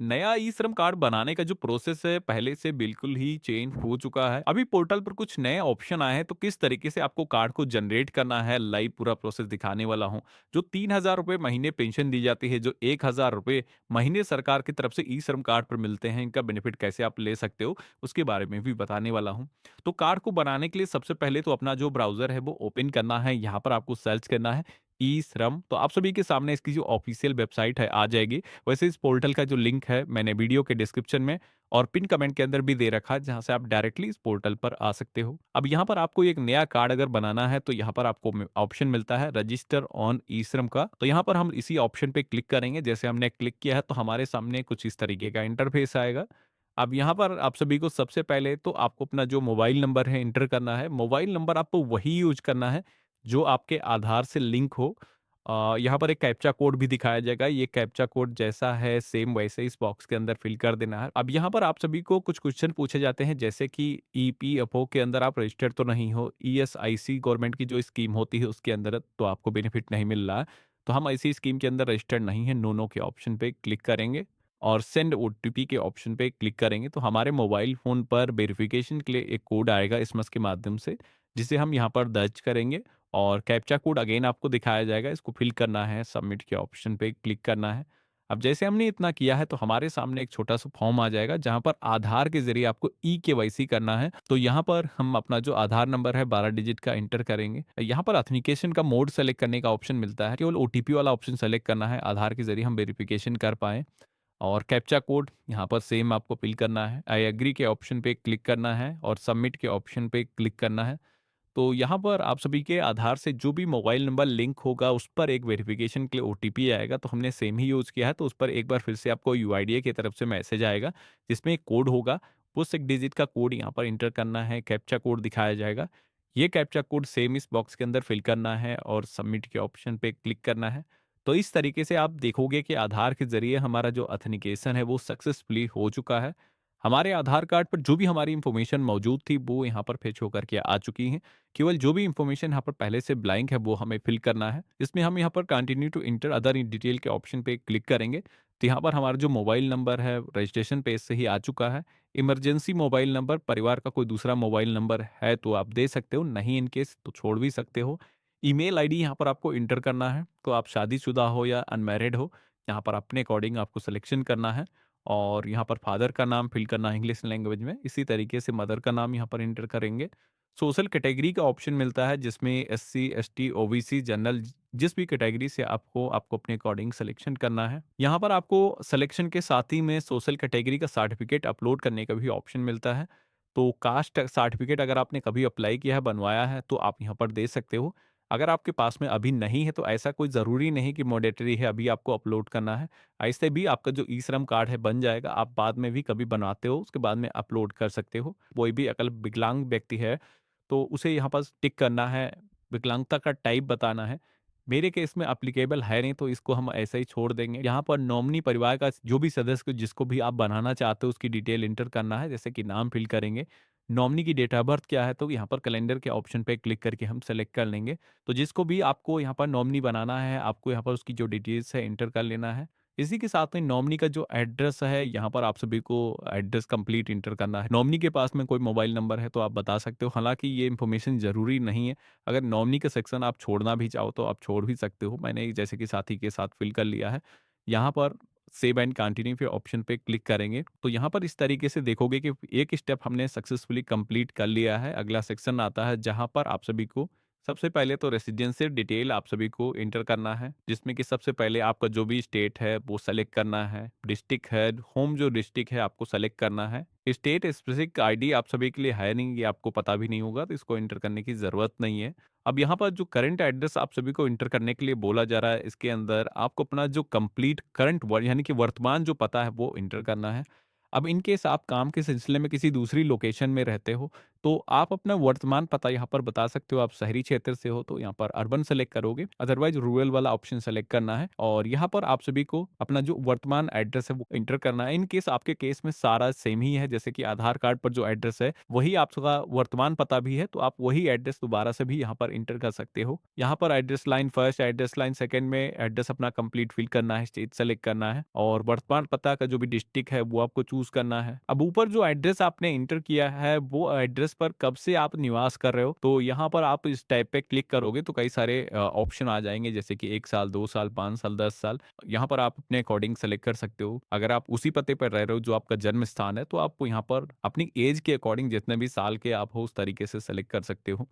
नया ई श्रम कार्ड बनाने का जो प्रोसेस है पहले से बिल्कुल ही चेंज हो चुका है। अभी पोर्टल पर कुछ नए ऑप्शन आए हैं, तो किस तरीके से आपको कार्ड को जनरेट करना है, लाइव पूरा प्रोसेस दिखाने वाला हूँ। जो 3,000 रुपए महीने पेंशन दी जाती है, जो 1,000 रुपए महीने सरकार की तरफ से ई श्रम कार्ड पर मिलते हैं, इनका बेनिफिट कैसे आप ले सकते हो, उसके बारे में भी बताने वाला हूँ। तो कार्ड को बनाने के लिए सबसे पहले तो अपना जो ब्राउज़र है वो ओपन करना है, यहाँ पर आपको सर्च करना है ई श्रम। तो आप सभी के सामने इसकी जो ऑफ़िशियल वेबसाइट है आ जाएगी। वैसे इस पोर्टल का जो लिंक है मैंने वीडियो के डिस्क्रिप्शन में और पिन कमेंट के अंदर भी दे रखा है, जहाँ से आप डायरेक्टली इस पोर्टल पर आ सकते हो। अब यहाँ पर आपको एक नया कार्ड अगर बनाना है तो यहाँ पर आपको ऑप्शन मिलता है रजिस्टर ऑन ई श्रम का। तो यहाँ पर हम इसी ऑप्शन पे क्लिक करेंगे। जैसे हमने क्लिक किया है तो हमारे सामने कुछ इस तरीके का इंटरफेस आएगा। अब यहाँ पर आप सभी को सबसे पहले तो आपको अपना जो मोबाइल नंबर है एंटर करना है। मोबाइल नंबर आपको वही यूज़ करना है जो आपके आधार से लिंक हो। यहाँ पर एक कैप्चा कोड भी दिखाया जाएगा। ये कैप्चा कोड जैसा है सेम वैसे इस बॉक्स के अंदर फिल कर देना है। अब यहाँ पर आप सभी को कुछ क्वेश्चन पूछे जाते हैं, जैसे कि ईपीएफओ के अंदर आप रजिस्टर्ड तो नहीं हो, ईएसआईसी गवर्नमेंट की जो स्कीम होती है उसके अंदर तो आपको बेनिफिट नहीं मिल रहा है। तो हम ऐसी स्कीम के अंदर रजिस्टर्ड नहीं है, नो नो के ऑप्शन पे क्लिक करेंगे और सेंड ओटीपी के ऑप्शन पे क्लिक करेंगे तो हमारे मोबाइल फ़ोन पर वेरिफिकेशन के लिए एक कोड आएगा एसएमएस के माध्यम से, जिसे हम यहाँ पर दर्ज करेंगे और कैप्चा कोड अगेन आपको दिखाया जाएगा। इसको फिल करना है, सबमिट के ऑप्शन पे क्लिक करना है। अब जैसे हमने इतना किया है तो हमारे सामने एक छोटा-सा फॉर्म आ जाएगा जहाँ पर आधार के ज़रिए आपको ई-केवाईसी करना है। तो यहाँ पर हम अपना जो आधार नंबर है 12 डिजिट का एंटर करेंगे। यहाँ पर ऑथेंटिकेशन का मोड सेलेक्ट करने का ऑप्शन मिलता है। केवल ओटीपी वाला ऑप्शन सेलेक्ट करना है, आधार के ज़रिए हम वेरिफिकेशन कर पाएँ। और कैप्चा कोड यहाँ पर सेम आपको फिल करना है। आई एग्री के ऑप्शन पे क्लिक करना है और सबमिट के ऑप्शन पे क्लिक करना है। तो यहाँ पर आप सभी के आधार से जो भी मोबाइल नंबर लिंक होगा उस पर एक वेरिफिकेशन के लिए ओटीपी आएगा। तो हमने सेम ही यूज़ किया है तो उस पर एक बार फिर से आपको यूआईडीएआई की तरफ से मैसेज आएगा जिसमें एक कोड होगा। वो 6 डिजिट का कोड यहाँ पर इंटर करना है, कैप्चा कोड दिखाया जाएगा। ये कैप्चा कोड सेम इस बॉक्स के अंदर फिल करना है और सबमिट के ऑप्शन पे क्लिक करना है। तो इस तरीके से आप देखोगे कि आधार के ज़रिए हमारा जो ऑथेंटिकेशन है वो सक्सेसफुली हो चुका है। हमारे आधार कार्ड पर जो भी हमारी इन्फॉर्मेशन मौजूद थी वो यहाँ पर फेच होकर के आ चुकी हैं। केवल जो भी इन्फॉर्मेशन यहाँ पर पहले से ब्लैंक है वो हमें फिल करना है। इसमें हम यहाँ पर continue to enter other in detail के ऑप्शन पे क्लिक करेंगे तो यहाँ पर हमारा जो मोबाइल नंबर है रजिस्ट्रेशन पेज से ही आ चुका है। इमरजेंसी मोबाइल नंबर, परिवार का कोई दूसरा मोबाइल नंबर है तो आप दे सकते हो, नहीं इन केस तो छोड़ भी सकते हो। ईमेल आईडी यहाँ पर आपको इंटर करना है, तो आप शादीशुदा हो या अनमैरिड हो, यहाँ पर अपने अकॉर्डिंग आपको सिलेक्शन करना है। और यहाँ पर फादर का नाम फिल करना है इंग्लिश लैंग्वेज में। इसी तरीके से मदर का नाम यहाँ पर एंटर करेंगे। सोशल कैटेगरी का ऑप्शन मिलता है जिसमें एससी, एसटी, ओबीसी, जनरल जिस भी कैटेगरी से आपको आपको अपने अकॉर्डिंग सिलेक्शन करना है। यहाँ पर आपको सिलेक्शन के साथ ही में सोशल कैटेगरी का सर्टिफिकेट अपलोड करने का भी ऑप्शन मिलता है। तो कास्ट सर्टिफिकेट अगर आपने कभी अप्लाई किया है, बनवाया है तो आप यहाँ पर दे सकते हो। अगर आपके पास में अभी नहीं है तो ऐसा कोई ज़रूरी नहीं कि मैंडेटरी है अभी आपको अपलोड करना है। ऐसे भी आपका जो ई श्रम कार्ड है बन जाएगा, आप बाद में भी कभी बनाते हो, उसके बाद में अपलोड कर सकते हो। कोई भी अकल विकलांग व्यक्ति है, तो उसे यहाँ पर टिक करना है, विकलांगता का टाइप बताना है। मेरे केस में एप्लीकेबल है नहीं, तो इसको हम ऐसे ही छोड़ देंगे। यहाँ पर नॉमिनी परिवार का जो भी सदस्य को जिसको भी आप बनाना चाहते हो, उसकी डिटेल एंटर करना है, जैसे कि नाम फिल करेंगे। नॉमिनी की डेट ऑफ बर्थ क्या है, तो यहाँ पर कैलेंडर के ऑप्शन पे क्लिक करके हम सेलेक्ट कर लेंगे। तो जिसको भी आपको यहाँ पर नॉमिनी बनाना है, आपको यहाँ पर उसकी जो डिटेल्स है एंटर कर लेना है। इसी के साथ में नॉमिनी का जो एड्रेस है, यहाँ पर आप सभी को एड्रेस कंप्लीट एंटर करना है। नॉमिनी के पास में कोई मोबाइल नंबर है तो आप बता सकते हो, हालाँकि ये इन्फॉर्मेशन ज़रूरी नहीं है। अगर नॉमिनी का सेक्शन आप छोड़ना भी चाहो तो आप छोड़ भी सकते हो। मैंने जैसे कि साथी के साथ फिल कर लिया है। यहाँ पर सेव एंड कंटिन्यू पे ऑप्शन पे क्लिक करेंगे, तो यहाँ पर इस तरीके से देखोगे कि एक स्टेप हमने सक्सेसफुली कंप्लीट कर लिया है। अगला सेक्शन आता है जहाँ पर आप सभी को सबसे पहले तो रेसिडेंशियल डिटेल आप सभी को एंटर करना है, जिसमें कि सबसे पहले आपका जो भी स्टेट है वो सेलेक्ट करना है। डिस्ट्रिक्ट है, होम जो डिस्ट्रिक्ट है आपको सेलेक्ट करना है। स्टेट स्पेसिफिक आईडी आप सभी के लिए है नहीं, ये आपको पता भी नहीं होगा, तो इसको एंटर करने की ज़रूरत नहीं है। अब यहाँ पर जो करंट एड्रेस आप सभी को एंटर करने के लिए बोला जा रहा है, इसके अंदर आपको अपना जो कंप्लीट करंट यानी कि वर्तमान जो पता है वो एंटर करना है। अब इन केस आप काम के सिलसिले में किसी दूसरी लोकेशन में रहते हो, तो आप अपना वर्तमान पता यहाँ पर बता सकते हो। आप शहरी क्षेत्र से हो तो यहाँ पर अर्बन सेलेक्ट करोगे, अदरवाइज़ रूरल वाला ऑप्शन सेलेक्ट करना है और यहाँ पर आप सभी को अपना जो वर्तमान एड्रेस है वो एंटर करना है। इन केस आपके केस में सारा सेम ही है, जैसे कि आधार कार्ड पर जो एड्रेस है, वही आपका वर्तमान पता भी है, तो आप वही एड्रेस दोबारा से भी यहाँ पर एंटर कर सकते हो। यहाँ पर address line first, address line second में एड्रेस अपना कंप्लीट फिल करना है, स्टेट सेलेक्ट करना है और वर्तमान पता का जो भी डिस्ट्रिक्ट है वो आपको चूज़ करना है। अब ऊपर जो एड्रेस आपने एंटर किया है, वो एड्रेस पर कब से आप निवास कर रहे हो, तो यहाँ पर आप इस टैब पे क्लिक करोगे तो कई सारे ऑप्शन आ जाएँगे, जैसे कि 1 साल, 2 साल, 5 साल, 10 साल। यहाँ पर आप अपने अकॉर्डिंग सेलेक्ट कर सकते हो। अगर आप उसी पते पर रह रहे हो जो आपका जन्म स्थान है, तो आप यहाँ पर अपनी ऐज के अकॉर्डिंग जितने भी साल के आप हो उस तरीके से सेलेक्ट कर सकते हो।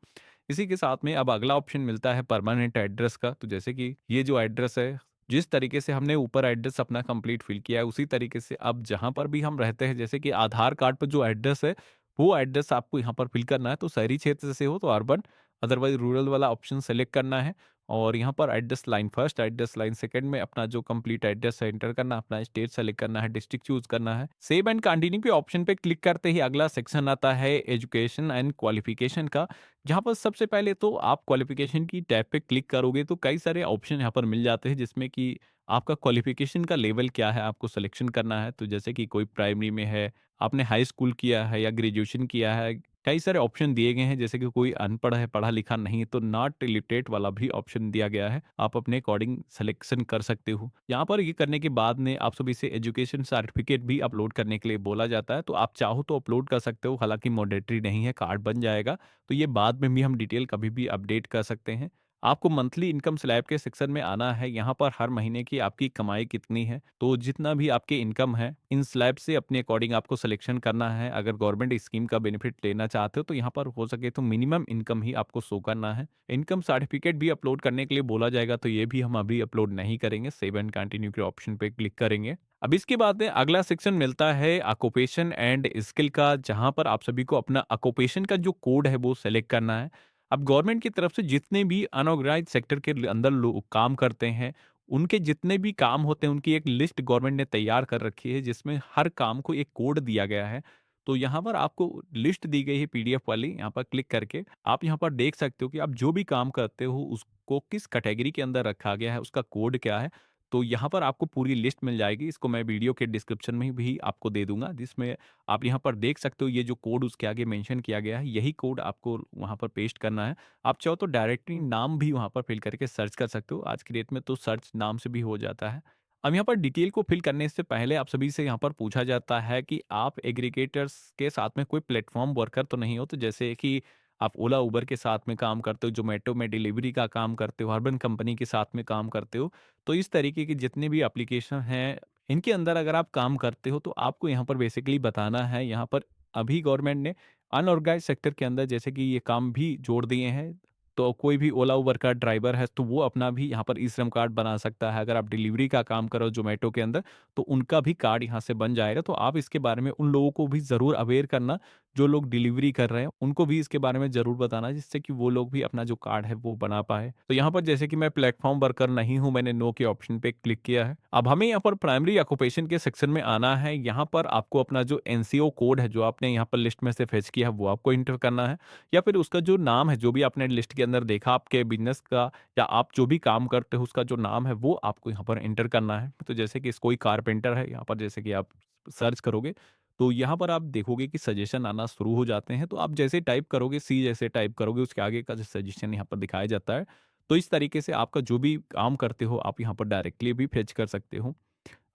इसी के साथ में अब अगला ऑप्शन मिलता है परमानेंट एड्रेस का। तो जैसे कि ये जो एड्रेस है, जिस तरीके से हमने ऊपर एड्रेस अपना कंप्लीट फिल किया है, उसी तरीके से अब जहाँ पर भी हम रहते हैं, जैसे कि आधार कार्ड पर जो एड्रेस है, वो एड्रेस आपको यहाँ पर फिल करना है। तो शहरी क्षेत्र से हो तो अर्बन, अदरवाइज़ रूरल वाला ऑप्शन सेलेक्ट करना है और यहाँ पर address line first, address line second में अपना जो कंप्लीट एड्रेस है एंटर करना है, अपना स्टेट सेलेक्ट करना है, डिस्ट्रिक्ट चूज़ करना है। सेव एंड कंटिन्यू के ऑप्शन पे क्लिक करते ही अगला सेक्शन आता है एजुकेशन एंड क्वालिफिकेशन का, जहाँ पर सबसे पहले तो आप क्वालिफिकेशन की टैब पे क्लिक करोगे तो कई सारे ऑप्शन यहाँ पर मिल जाते हैं, जिसमें कि आपका क्वालिफिकेशन का लेवल क्या है आपको सिलेक्शन करना है। तो जैसे कि कोई प्राइमरी में है, आपने हाई स्कूल किया है या ग्रेजुएशन किया है, कई सारे ऑप्शन दिए गए हैं, जैसे कि कोई अनपढ़ है, पढ़ा लिखा नहीं है, तो नॉट इलिटरेट वाला भी ऑप्शन दिया गया है। आप अपने अकॉर्डिंग सिलेक्शन कर सकते हो। यहाँ पर ये करने के बाद में आप सभी से एजुकेशन सर्टिफिकेट भी अपलोड करने के लिए बोला जाता है, तो आप चाहो तो अपलोड कर सकते हो, हालाँकि मैंडेटरी नहीं है, कार्ड बन जाएगा। तो ये बाद में भी हम डिटेल कभी भी अपडेट कर सकते हैं। आपको मंथली इनकम स्लैब के सेक्शन में आना है, यहाँ पर हर महीने की आपकी कमाई कितनी है, तो जितना भी आपके इनकम है, इन स्लैब से अपने अकॉर्डिंग आपको सिलेक्शन करना है। अगर गवर्नमेंट स्कीम का बेनिफिट लेना चाहते हो, तो यहाँ पर हो सके तो मिनिमम इनकम ही आपको शो करना है। इनकम सर्टिफिकेट भी अपलोड करने के लिए बोला जाएगा, तो ये भी हम अभी अपलोड नहीं करेंगे, सेव एंड कंटिन्यू के ऑप्शन पे क्लिक करेंगे। अब इसके बाद में अगला सेक्शन मिलता है ऑक्यूपेशन एंड स्किल का, जहाँ पर आप सभी को अपना ऑक्यूपेशन का जो कोड है वो सेलेक्ट करना है। अब गवर्नमेंट की तरफ से जितने भी अनऑर्गेनाइज्ड सेक्टर के अंदर लोग काम करते हैं, उनके जितने भी काम होते हैं, उनकी एक लिस्ट गवर्नमेंट ने तैयार कर रखी है, जिसमें हर काम को एक कोड दिया गया है। तो यहाँ पर आपको लिस्ट दी गई है पीडीएफ वाली, यहाँ पर क्लिक करके आप यहाँ पर देख सकते हो कि आप जो भी काम करते हो उसको किस कैटेगरी के अंदर रखा गया है, उसका कोड क्या है। तो यहाँ पर आपको पूरी लिस्ट मिल जाएगी, इसको मैं वीडियो के डिस्क्रिप्शन में भी आपको दे दूँगा, जिसमें आप यहाँ पर देख सकते हो ये जो कोड उसके आगे मेंशन किया गया है, यही कोड आपको वहाँ पर पेस्ट करना है। आप चाहो तो डायरेक्टली नाम भी वहाँ पर फिल करके सर्च कर सकते हो, आज की डेट में तो सर्च नाम से भी हो जाता है। अब यहाँ पर डिटेल को फिल करने से पहले आप सभी से यहाँ पर पूछा जाता है कि आप एग्रीगेटर्स के साथ में कोई प्लेटफ़ॉर्म वर्कर तो नहीं हो? तो जैसे कि आप ओला, उबर के साथ में काम करते हो, ज़ोमैटो में डिलीवरी का काम करते हो, अर्बन कंपनी के साथ में काम करते हो, तो इस तरीके के जितने भी एप्लीकेशन हैं, इनके अंदर अगर आप काम करते हो, तो आपको यहाँ पर बेसिकली बताना है। यहाँ पर अभी गवर्नमेंट ने अनऑर्गेनाइज्ड सेक्टर के अंदर जैसे कि ये काम भी जोड़ दिए हैं, तो कोई भी ओला, उबर का ड्राइवर है, तो वो अपना भी यहाँ पर ई-श्रम कार्ड बना सकता है। अगर आप डिलीवरी का काम करो ज़ोमैटो के अंदर, तो उनका भी कार्ड यहाँ से बन जाएगा। तो आप इसके बारे में उन लोगों को भी ज़रूर अवेयर करना, जो लोग डिलीवरी कर रहे हैं, उनको भी इसके बारे में ज़रूर बताना, जिससे कि वो लोग भी अपना जो कार्ड है, वो बना पाएँ। तो यहाँ पर जैसे कि मैं प्लेटफ़ॉर्म वर्कर नहीं हूँ, मैंने नो के ऑप्शन पे क्लिक किया है। अब हमें यहाँ पर प्राइमरी ऑक्यूपेशन के सेक्शन में आना है। यहाँ पर आपको अपना जो एनसीओ कोड है, जो आपने यहाँ पर लिस्ट में से फेच किया है, वो आपको एंटर करना है। या फिर उसका जो नाम है, जो भी आपने लिस्ट के अंदर देखा आपके बिज़नेस का या आप जो भी काम करते हो उसका जो नाम है, वो आपको यहाँ पर एंटर करना है। तो जैसे कि कोई कारपेंटर है, यहाँ पर जैसे कि आप सर्च करोगे, तो यहाँ पर आप देखोगे कि सजेशन आना शुरू हो जाते हैं। तो आप जैसे टाइप करोगे, सी जैसे टाइप करोगे, उसके आगे का जो सजेशन यहाँ पर दिखाया जाता है। तो इस तरीके से आपका जो भी काम करते हो, आप यहाँ पर डायरेक्टली भी फेच कर सकते हो।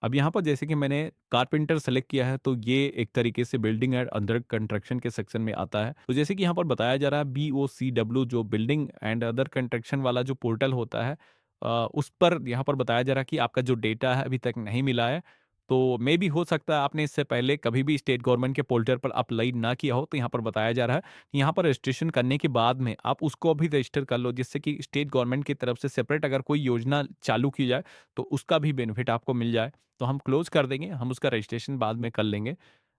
अब यहाँ पर जैसे कि मैंने कारपेंटर सेलेक्ट किया है, तो ये एक तरीके से बिल्डिंग एंड अंडर कंस्ट्रक्शन के सेक्शन में आता है। तो जैसे कि यहाँ पर बताया जा रहा है, BOCW जो बिल्डिंग एंड अदर कंस्ट्रक्शन वाला जो पोर्टल होता है, उस पर यहाँ पर बताया जा रहा है कि आपका जो डेटा है अभी तक नहीं मिला है। तो मे बी हो सकता है आपने इससे पहले कभी भी स्टेट गवर्नमेंट के पोर्टल पर अप्लाई ना किया हो, तो यहाँ पर बताया जा रहा है कि यहाँ पर रजिस्ट्रेशन करने के बाद में आप उसको अभी रजिस्टर कर लो, जिससे कि स्टेट गवर्नमेंट की तरफ से सेपरेट अगर कोई योजना चालू की जाए, तो उसका भी बेनिफिट आपको मिल जाए। तो हम क्लोज़ कर देंगे, हम उसका रजिस्ट्रेशन बाद में कर लेंगे।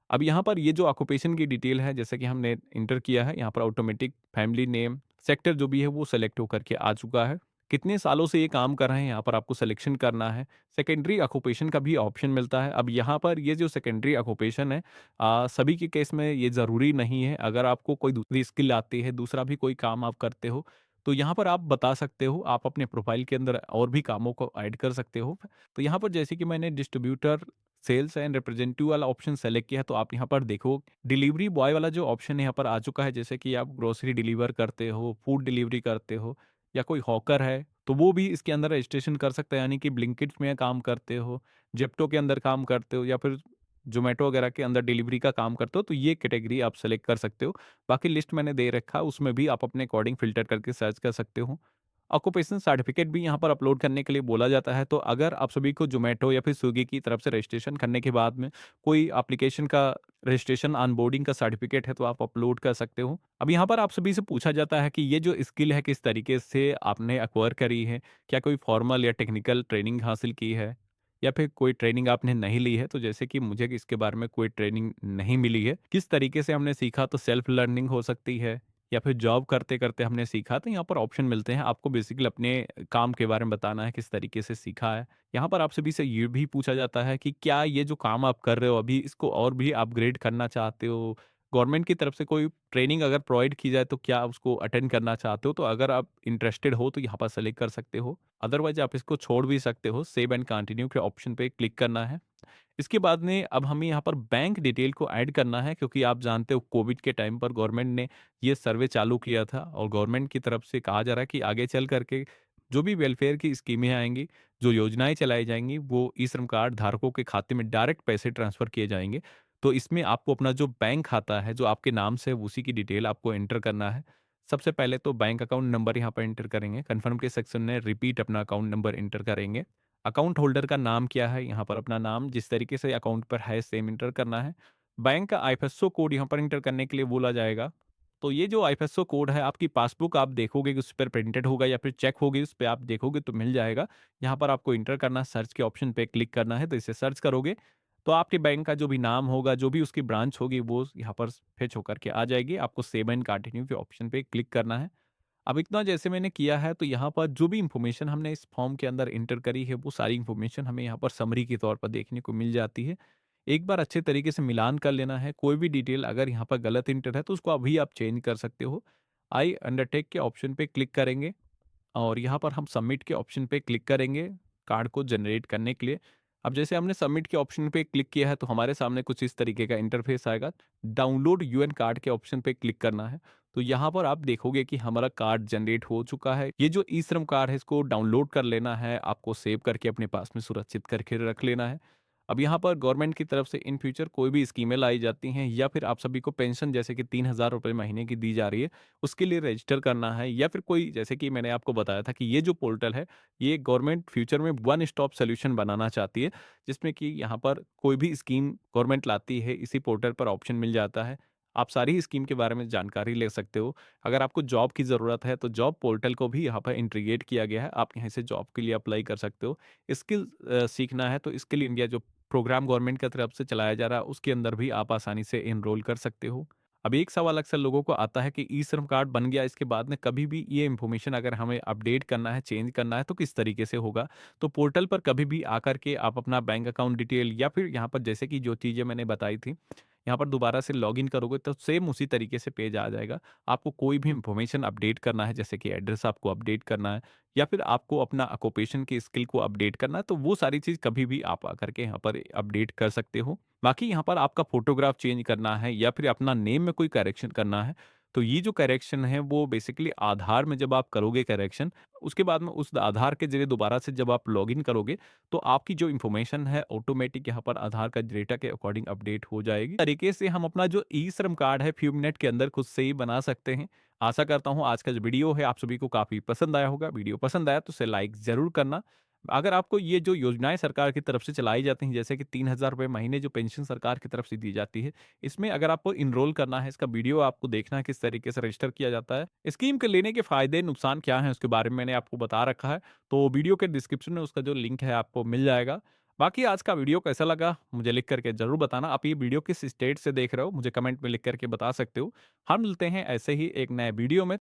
अब यहाँ पर ये जो ऑक्यूपेशन की डिटेल है, जैसे कि हमने एंटर किया है, यहाँ पर ऑटोमेटिक फैमिली नेम, सेक्टर जो भी है वो सेलेक्ट होकर के आ चुका है। कितने सालों से ये काम कर रहे हैं, यहाँ पर आपको सिलेक्शन करना है। सेकेंडरी ऑक्यूपेशन का भी ऑप्शन मिलता है। अब यहाँ पर ये जो सेकेंडरी ऑक्यूपेशन है सभी के केस में ये ज़रूरी नहीं है। अगर आपको कोई दूसरी स्किल आती है, दूसरा भी कोई काम आप करते हो, तो यहाँ पर आप बता सकते हो, आप अपने प्रोफ़ाइल के अंदर और भी कामों को ऐड कर सकते हो। तो यहाँ पर जैसे कि मैंने डिस्ट्रीब्यूटर, सेल्स एंड रिप्रेजेंटेटिव वाला ऑप्शन सेलेक्ट किया है, तो आप यहाँ पर देखो डिलीवरी बॉय वाला जो ऑप्शन यहाँ पर आ चुका है, जैसे कि आप ग्रोसरी डिलीवर करते हो, फूड डिलीवरी करते हो या कोई हॉकर है, तो वो भी इसके अंदर रजिस्ट्रेशन कर सकता है। यानी कि ब्लिंकिट में काम करते हो, ज़ेप्टो के अंदर काम करते हो या फिर ज़ोमैटो वगैरह के अंदर डिलीवरी का काम करते हो, तो ये कैटेगरी आप सेलेक्ट कर सकते हो। बाकी लिस्ट मैंने दे रखा है, उसमें भी आप अपने अकॉर्डिंग फ़िल्टर करके सर्च कर सकते हो। ऑक्यूपेशन सर्टिफिकेट भी यहाँ पर अपलोड करने के लिए बोला जाता है, तो अगर आप सभी को ज़ोमैटो या फिर स्विगी की तरफ से रजिस्ट्रेशन करने के बाद में कोई एप्लीकेशन का रजिस्ट्रेशन ऑनबोर्डिंग का सर्टिफिकेट है, तो आप अपलोड कर सकते हो। अब यहाँ पर आप सभी से पूछा जाता है कि ये जो स्किल है, किस तरीके से आपने एक्वायर करी है? क्या कोई फॉर्मल या टेक्निकल ट्रेनिंग हासिल की है? या फिर कोई ट्रेनिंग आपने नहीं ली है? तो जैसे कि मुझे इसके बारे में कोई ट्रेनिंग नहीं मिली है। किस तरीके से हमने सीखा? तो सेल्फ लर्निंग हो सकती है या फिर जॉब करते-करते हमने सीखा, तो यहाँ पर ऑप्शन मिलते हैं। आपको बेसिकली अपने काम के बारे में बताना है, किस तरीके से सीखा है। यहाँ पर आप सभी से ये भी पूछा जाता है कि क्या ये जो काम आप कर रहे हो अभी, इसको और भी अपग्रेड करना चाहते हो? गवर्नमेंट की तरफ से कोई ट्रेनिंग अगर प्रोवाइड की जाए, तो क्या आप उसको अटेंड करना चाहते हो? तो अगर आप इंटरेस्टेड हो, तो यहाँ पर सेलेक्ट कर सकते हो। अदरवाइज़ आप इसको छोड़ भी सकते हो। सेव एंड कंटिन्यू के ऑप्शन पे क्लिक करना है। इसके बाद में अब हमें यहाँ पर बैंक डिटेल को ऐड करना है, क्योंकि आप जानते हो कोविड के टाइम पर गवर्नमेंट ने ये सर्वे चालू किया था और गवर्नमेंट की तरफ से कहा जा रहा है कि आगे चल करके जो भी वेलफेयर की स्कीमें आएंगी, जो योजनाएं चलाई जाएंगी, वो ई श्रम कार्ड धारकों के खाते में डायरेक्ट पैसे ट्रांसफर किए जाएंगे। तो इसमें आपको अपना जो बैंक खाता है जो आपके नाम से है, उसी की डिटेल आपको एंटर करना है। सबसे पहले तो बैंक अकाउंट नंबर यहाँ पर एंटर करेंगे, कन्फर्म के सेक्शन में रिपीट अपना अकाउंट नंबर एंटर करेंगे। अकाउंट होल्डर का नाम क्या है, यहाँ पर अपना नाम जिस तरीके से अकाउंट पर है सेम इंटर करना है। बैंक का आईएफएसओ कोड यहाँ पर इंटर करने के लिए बोला जाएगा। तो ये जो आईएफएसओ कोड है, आपकी पासबुक आप देखोगे कि उस पर प्रिंटेड होगा या फिर चेक होगी, उस पे आप देखोगे तो मिल जाएगा। यहाँ पर आपको इंटर करना है, सर्च के ऑप्शन पे क्लिक करना है, तो इसे सर्च करोगे तो आपके बैंक का जो भी नाम होगा, जो भी उसकी ब्रांच होगी, वो यहाँ पर फेच होकर के आ जाएगी। आपको सेव एंड कंटिन्यू के ऑप्शन पे क्लिक करना है। अब इतना जैसे मैंने किया है, तो यहाँ पर जो भी इन्फॉर्मेशन हमने इस फॉर्म के अंदर एंटर करी है, वो सारी इन्फॉर्मेशन हमें यहाँ पर समरी के तौर पर देखने को मिल जाती है। एक बार अच्छे तरीके से मिलान कर लेना है। कोई भी डिटेल अगर यहाँ पर गलत एंटर है, तो उसको अभी आप चेंज कर सकते हो। आई अंडरटेक के ऑप्शन पे क्लिक करेंगे और यहाँ पर हम सबमिट के ऑप्शन पे क्लिक करेंगे कार्ड को जनरेट करने के लिए। अब जैसे हमने सबमिट के ऑप्शन पे क्लिक किया है, तो हमारे सामने कुछ इस तरीके का इंटरफेस आएगा। डाउनलोड यूएन कार्ड के ऑप्शन पे क्लिक करना है। तो यहाँ पर आप देखोगे कि हमारा कार्ड जनरेट हो चुका है। ये जो ई श्रम कार्ड है, इसको डाउनलोड कर लेना है, आपको सेव करके अपने पास में सुरक्षित करके रख लेना है। अब यहाँ पर गवर्नमेंट की तरफ से इन फ्यूचर कोई भी स्कीमें लाई जाती हैं या फिर आप सभी को पेंशन जैसे कि 3,000 रुपये महीने की दी जा रही है, उसके लिए रजिस्टर करना है। या फिर कोई, जैसे कि मैंने आपको बताया था कि ये जो पोर्टल है, ये गवर्नमेंट फ्यूचर में वन स्टॉप सोल्यूशन बनाना चाहती है, जिसमें कि यहाँ पर कोई भी स्कीम गवर्नमेंट लाती है, इसी पोर्टल पर ऑप्शन मिल जाता है। आप सारी ही स्कीम के बारे में जानकारी ले सकते हो। अगर आपको जॉब की ज़रूरत है, तो जॉब पोर्टल को भी यहाँ पर इंटीग्रेट किया गया है। आप यहाँ से जॉब के लिए अप्लाई कर सकते हो। स्किल सीखना है, तो स्किल इंडिया जो प्रोग्राम गवर्नमेंट की तरफ से चलाया जा रहा है, उसके अंदर भी आप आसानी से एनरोल कर सकते हो। अब एक सवाल अक्सर लोगों को आता है कि ई श्रम कार्ड बन गया, इसके बाद में कभी भी ये इन्फॉर्मेशन अगर हमें अपडेट करना है, चेंज करना है, तो किस तरीके से होगा? तो पोर्टल पर कभी भी आकर के आप अपना बैंक अकाउंट डिटेल या फिर यहाँ पर जैसे कि जो चीज़ें मैंने बताई थी, यहाँ पर दोबारा से लॉगिन करोगे तो सेम उसी तरीके से पेज आ जाएगा। आपको कोई भी इन्फॉर्मेशन अपडेट करना है, जैसे कि एड्रेस आपको अपडेट करना है या फिर आपको अपना ऑक्यूपेशन की स्किल को अपडेट करना है, तो वो सारी चीज़ कभी भी आप आकर के यहाँ पर अपडेट कर सकते हो। बाकी यहाँ पर आपका फ़ोटोग्राफ चेंज करना है या फिर अपना नेम में कोई करेक्शन करना है, तो ये जो करेक्शन है, वो बेसिकली आधार में जब आप करोगे करेक्शन, उसके बाद में उस आधार के ज़रिए दोबारा से जब आप लॉगिन करोगे, तो आपकी जो इन्फॉर्मेशन है ऑटोमेटिक यहाँ पर आधार का डेटा के अकॉर्डिंग अपडेट हो जाएगी। तरीके से हम अपना जो ई श्रम कार्ड है, फ्यू मिनट के अंदर खुद से ही बना सकते हैं। आशा करता हूँ आज का जो वीडियो है आप सभी को काफ़ी पसंद आया होगा। वीडियो पसंद आया तो उसे लाइक ज़रूर करना। अगर आपको ये जो योजनाएँ सरकार की तरफ से चलाई जाती हैं, जैसे कि 3,000 रुपए महीने जो पेंशन सरकार की तरफ से दी जाती है, इसमें अगर आपको इनरोल करना है, इसका वीडियो आपको देखना है किस तरीके से रजिस्टर किया जाता है। स्कीम के लेने के फ़ायदे, नुकसान क्या हैं, उसके बारे में मैंने आपको बता रखा है। तो वीडियो के डिस्क्रिप्शन में उसका जो लिंक है आपको मिल जाएगा। बाकी आज का वीडियो कैसा लगा मुझे लिख कर के ज़रूर बताना। आप ये वीडियो किस स्टेट से देख रहे हो, मुझे कमेंट में लिख कर के बता सकते हो। हम मिलते हैं ऐसे ही एक नए वीडियो में।